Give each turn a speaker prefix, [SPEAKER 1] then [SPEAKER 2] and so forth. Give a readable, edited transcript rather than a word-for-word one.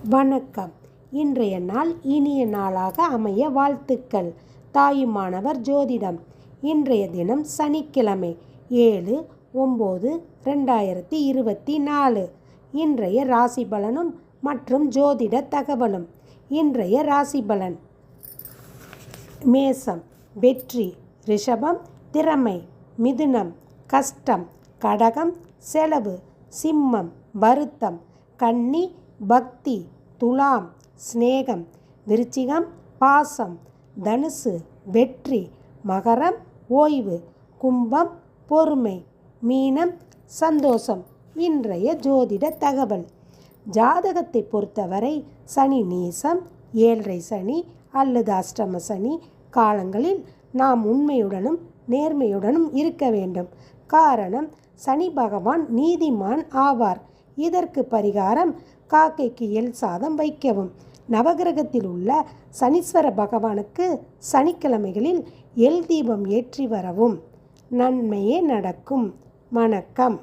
[SPEAKER 1] வணக்கம். இன்றைய நாள் இனிய நாளாக அமைய வாழ்த்துக்கள். தாயுமானவர் ஜோதிடம். இன்றைய தினம் சனிக்கிழமை 7/9/2024. இன்றைய ராசி பலனும் மற்றும் ஜோதிட தகவலும். இன்றைய ராசி பலன்: மேசம் வெற்றி, ரிஷபம் திறமை, மிதுனம் கஷ்டம், கடகம் செலவு, சிம்மம் வருத்தம், கன்னி பக்தி, துலாம் சிநேகம், விருச்சிகம் பாசம், தனுசு வெற்றி, மகரம் ஓய்வு, கும்பம் பொறுமை, மீனம் சந்தோஷம். இன்றைய ஜோதிட தகவல்: ஜாதகத்தை பொறுத்தவரை சனி நீசம், 7.5 சனி அல்லது அஷ்டம சனி காலங்களில் நாம் உண்மையுடனும் நேர்மையுடனும் இருக்க வேண்டும். காரணம், சனி பகவான் நீதிமான் ஆவார். இதற்கு பரிகாரம்: காக்கைக்கு எள் சாதம் வைக்கவும். நவகிரகத்தில் உள்ள சனீஸ்வர பகவானுக்கு சனிக்கிழமைகளில் எள் தீபம் ஏற்றி வரவும். நன்மையே நடக்கும். வணக்கம்.